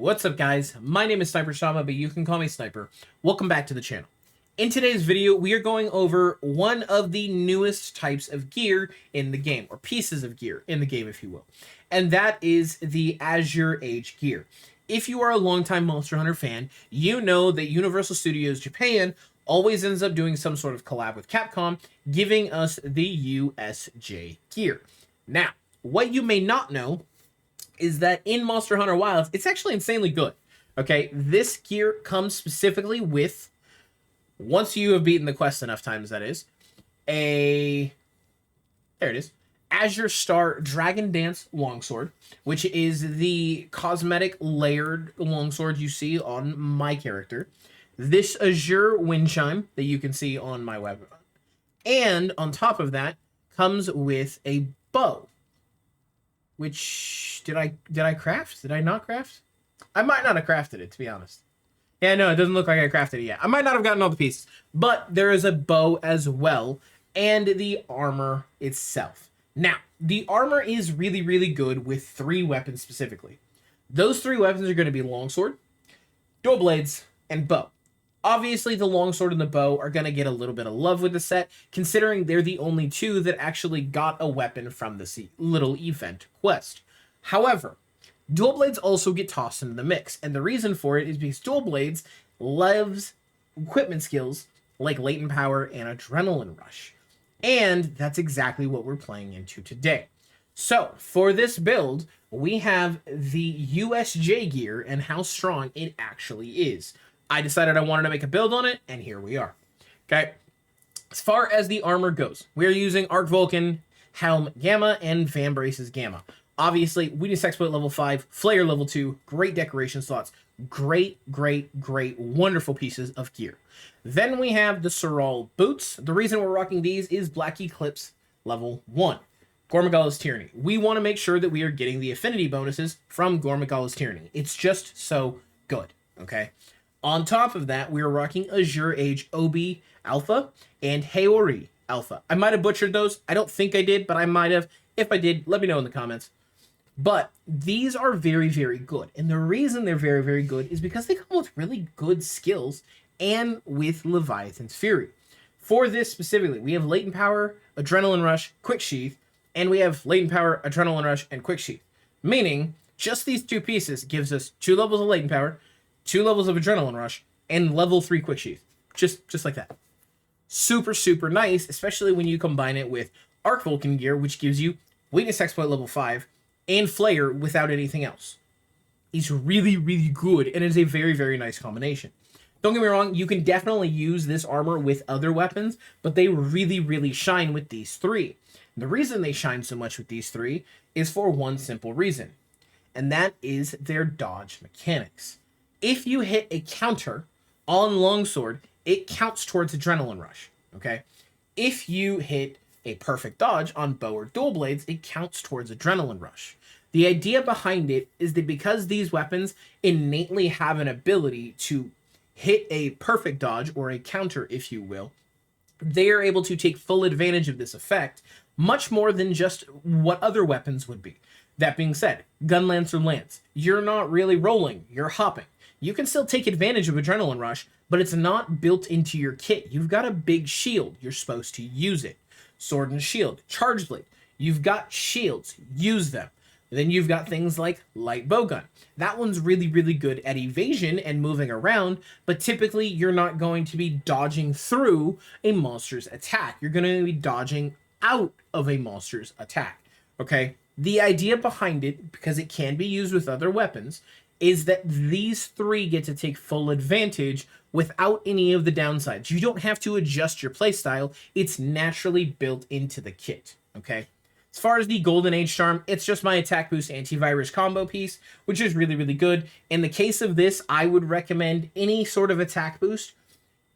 What's up guys, my name is SnyperSama, but you can call me Sniper. Welcome back to the channel. In today's video, we are going over one of the newest types of gear in the game, or pieces of gear in the game if you will. And that is the Azure Age gear. If you are a longtime Monster Hunter fan, you know that Universal Studios Japan always ends up doing some sort of collab with Capcom, giving us the USJ gear. Now, what you may not know is that in Monster Hunter Wilds, it's actually insanely good. Okay, this gear comes specifically with, once you have beaten the quest enough times, that is, there it is, Azure Star Dragon Dance Longsword, which is the cosmetic layered longsword you see on my character. This Azure Wind Chime that you can see on my weapon. And on top of that comes with a bow. Which, did I craft? Did I not craft? I might not have crafted it, to be honest. Yeah, no, it doesn't look like I crafted it yet. I might not have gotten all the pieces. But there is a bow as well, and the armor itself. Now, the armor is really, really good with 3 weapons specifically. Those 3 weapons are going to be longsword, dual blades, and bow. Obviously, the longsword and the bow are going to get a little bit of love with the set, considering they're the only 2 that actually got a weapon from this little event quest. However, dual blades also get tossed into the mix, and the reason for it is because dual blades loves equipment skills like latent power and adrenaline rush. And that's exactly what we're playing into today. So, for this build, we have the USJ gear and how strong it actually is. I decided I wanted to make a build on it, and here we are. Okay, as far as the armor goes, we're using Arc Vulcan, Helm Gamma, and Van Braces Gamma. Obviously, Weakness Exploit level 5, Flayer level 2, great decoration slots, great, wonderful pieces of gear. Then we have the Sorrel boots. The reason we're rocking these is Black Eclipse level 1. Gormagala's Tyranny. We want to make sure that we are getting the affinity bonuses from Gormagala's Tyranny. It's just so good, okay? On top of that, we are rocking Azure Age Obi Alpha and Haori Alpha. I might have butchered those. I don't think I did, but I might have. If I did, let me know in the comments. But these are very, very good. And the reason they're very, very good is because they come with really good skills and with Leviathan's Fury. For this specifically, we have Latent Power, Adrenaline Rush, Quick Sheath, and we have Latent Power, Adrenaline Rush, and Quick Sheath. Meaning, just these 2 pieces gives us 2 levels of Latent Power, 2 levels of Adrenaline Rush, and level 3 Quick Sheath. Just like that. Super, super nice, especially when you combine it with Arc Vulcan gear, which gives you Weakness Exploit level 5, and Flayer without anything else. It's really, really good, and it's a very, very nice combination. Don't get me wrong, you can definitely use this armor with other weapons, but they really, really shine with these 3. The reason they shine so much with these 3 is for one simple reason, and that is their dodge mechanics. If you hit a counter on Longsword, it counts towards Adrenaline Rush, okay? If you hit a perfect dodge on Bow or Dual Blades, it counts towards Adrenaline Rush. The idea behind it is that because these weapons innately have an ability to hit a perfect dodge, or a counter, if you will, they are able to take full advantage of this effect, much more than just what other weapons would be. That being said, Gun Lance or Lance, you're not really rolling, you're hopping. You can still take advantage of Adrenaline Rush, but it's not built into your kit. You've got a big shield. You're supposed to use it. Sword and Shield. Charge Blade. You've got shields. Use them. Then you've got things like Light Bowgun. That one's really, really good at evasion and moving around, but typically you're not going to be dodging through a monster's attack. You're going to be dodging out of a monster's attack. Okay? The idea behind it, because it can be used with other weapons, is that these 3 get to take full advantage without any of the downsides. You don't have to adjust your playstyle. It's naturally built into the kit, okay? As far as the Golden Age Charm, it's just my attack boost antivirus combo piece, which is really, really good. In the case of this, I would recommend any sort of attack boost,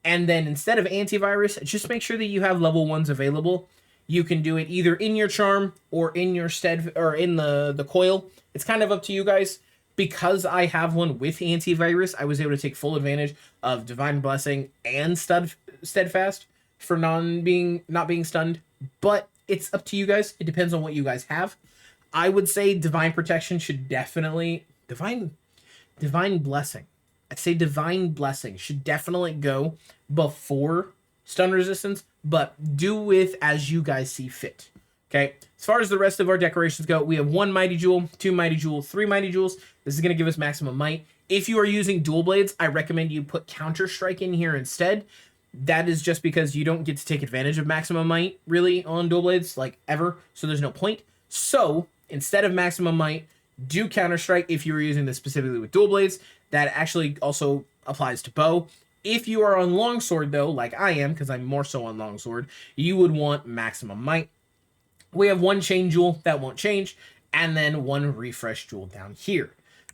and then instead of antivirus, just make sure that you have level 1s available. You can do it either in your charm or in your or in the coil. It's kind of up to you guys. Because I have one with antivirus, I was able to take full advantage of Divine Blessing and Steadfast for not being stunned. But it's up to you guys. It depends on what you guys have. I would say Divine Protection should definitely... Divine Blessing. I'd say Divine Blessing should definitely go before stun resistance, but do with as you guys see fit. Okay, as far as the rest of our decorations go, we have 1 Mighty Jewel, 2 Mighty Jewel, 3 Mighty Jewels. This is going to give us maximum might. If you are using dual blades, I recommend you put Counter Strike in here instead. That is just because you don't get to take advantage of maximum might, really, on dual blades, like, ever, so there's no point. So, instead of maximum might, do Counter Strike if you were using this specifically with dual blades. That actually also applies to bow. If you are on longsword, though, like I am, because I'm more so on longsword, you would want maximum might. We have 1 chain jewel, that won't change, and then 1 refresh jewel down here.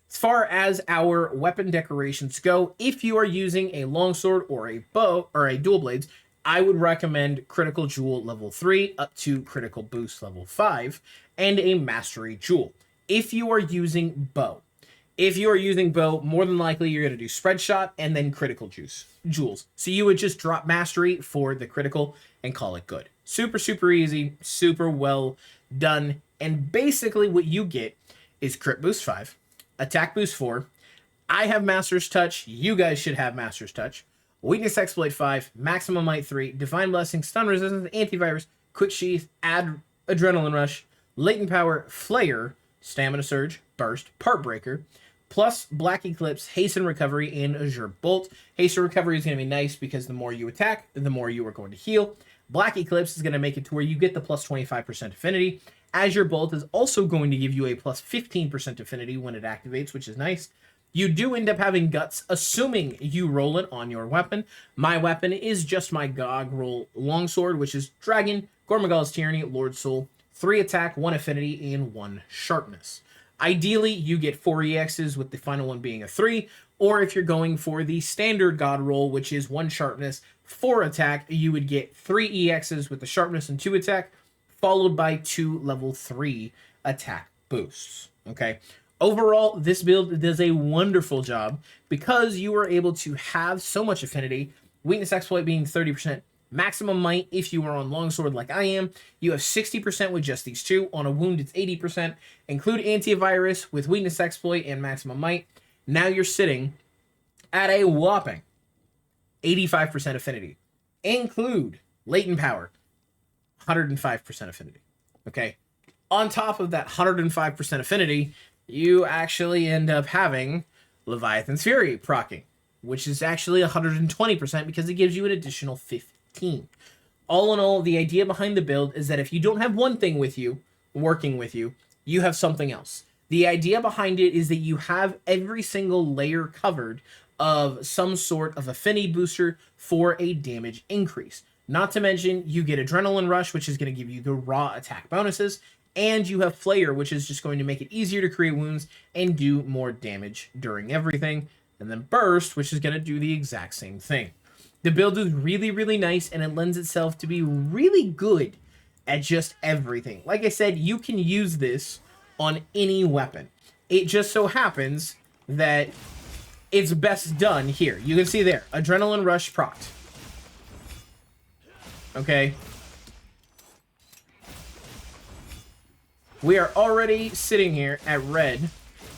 As far as our weapon decorations go, if you are using a longsword or a bow or a dual blades, I would recommend critical jewel level 3 up to critical boost level 5 and a mastery jewel. If you are using bow, more than likely you're going to do spread shot and then critical jewels. So you would just drop mastery for the critical and call it good. Super, super easy, super well done. And basically what you get is crit boost 5, attack boost 4. I have Master's Touch. You guys should have Master's Touch. Weakness Exploit 5, Maximum Might 3, Divine Blessing, Stun Resistance, Antivirus, Quick Sheath, Add Adrenaline Rush, Latent Power, Flare, Stamina Surge, Burst, Part Breaker, plus Black Eclipse, Hasten Recovery, and Azure Bolt. Hasten Recovery is going to be nice because the more you attack, the more you are going to heal. Black Eclipse is going to make it to where you get the plus 25% affinity. Azure Bolt is also going to give you a plus 15% affinity when it activates, which is nice. You do end up having Guts, assuming you roll it on your weapon. My weapon is just my GOG roll longsword, which is Dragon, Gormagal's Tyranny, Lord Soul, 3 attack, 1 affinity, and 1 sharpness. Ideally, you get 4 EXs with the final one being a 3, or if you're going for the standard God roll, which is 1 sharpness, 4 attack, you would get 3 EXs with the sharpness and 2 attack, followed by 2 level 3 attack boosts. Okay. Overall, this build does a wonderful job because you are able to have so much affinity, weakness exploit being 30%, maximum might if you are on longsword like I am. You have 60% with just these two. On a wound, it's 80%. Include antivirus with weakness exploit and maximum might. Now you're sitting at a whopping 85% affinity. Include latent power, 105% affinity. Okay. On top of that 105% affinity, you actually end up having Leviathan's Fury proccing, which is actually 120% because it gives you an additional 15. All in all, the idea behind the build is that if you don't have one thing with you, working with you, you have something else. The idea behind it is that you have every single layer covered of some sort of affinity booster for a damage increase. Not to mention, you get Adrenaline Rush, which is going to give you the raw attack bonuses, and you have Flare, which is just going to make it easier to create wounds and do more damage during everything. And then Burst, which is going to do the exact same thing. The build is really, really nice, and it lends itself to be really good at just everything. Like I said, you can use this on any weapon. It just so happens that it's best done here. You can see there, Adrenaline Rush procced. Okay. We are already sitting here at red,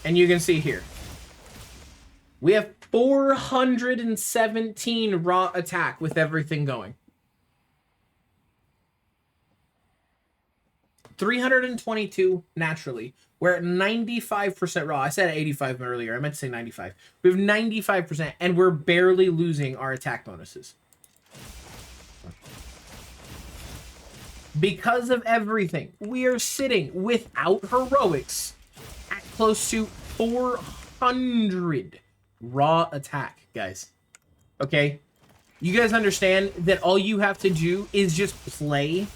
and you can see here. We have 417 raw attack with everything going. 322 naturally. We're at 95% raw. I said 85 earlier. I meant to say 95. We have 95%, and we're barely losing our attack bonuses. Because of everything, we are sitting without heroics at close to 400 raw attack, guys. Okay? You guys understand that all you have to do is just play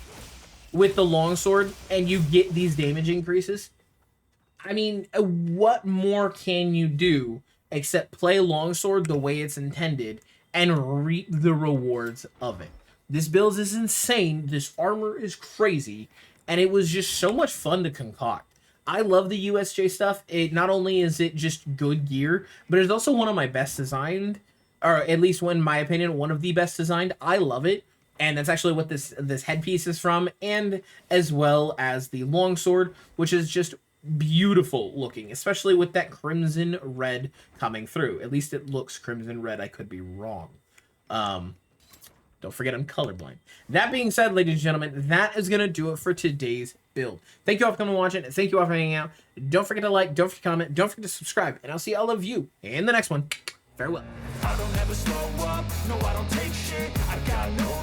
with the longsword and you get these damage increases? I mean, what more can you do except play longsword the way it's intended and reap the rewards of it? This build is insane. This armor is crazy. And it was just so much fun to concoct. I love the USJ stuff. It not only is it just good gear, but it's also one of my best designed, or at least, in my opinion, one of the best designed. I love it. And that's actually what this headpiece is from. And as well as the longsword, which is just beautiful looking, especially with that crimson red coming through. At least it looks crimson red. I could be wrong. Don't forget I'm colorblind. That being said, ladies and gentlemen, that is going to do it for today's build. Thank you all for coming and watching. Thank you all for hanging out. Don't forget to like, don't forget to comment, don't forget to subscribe, and I'll see all of you in the next one. Farewell. I don't ever slow up, no I don't take shit, I got no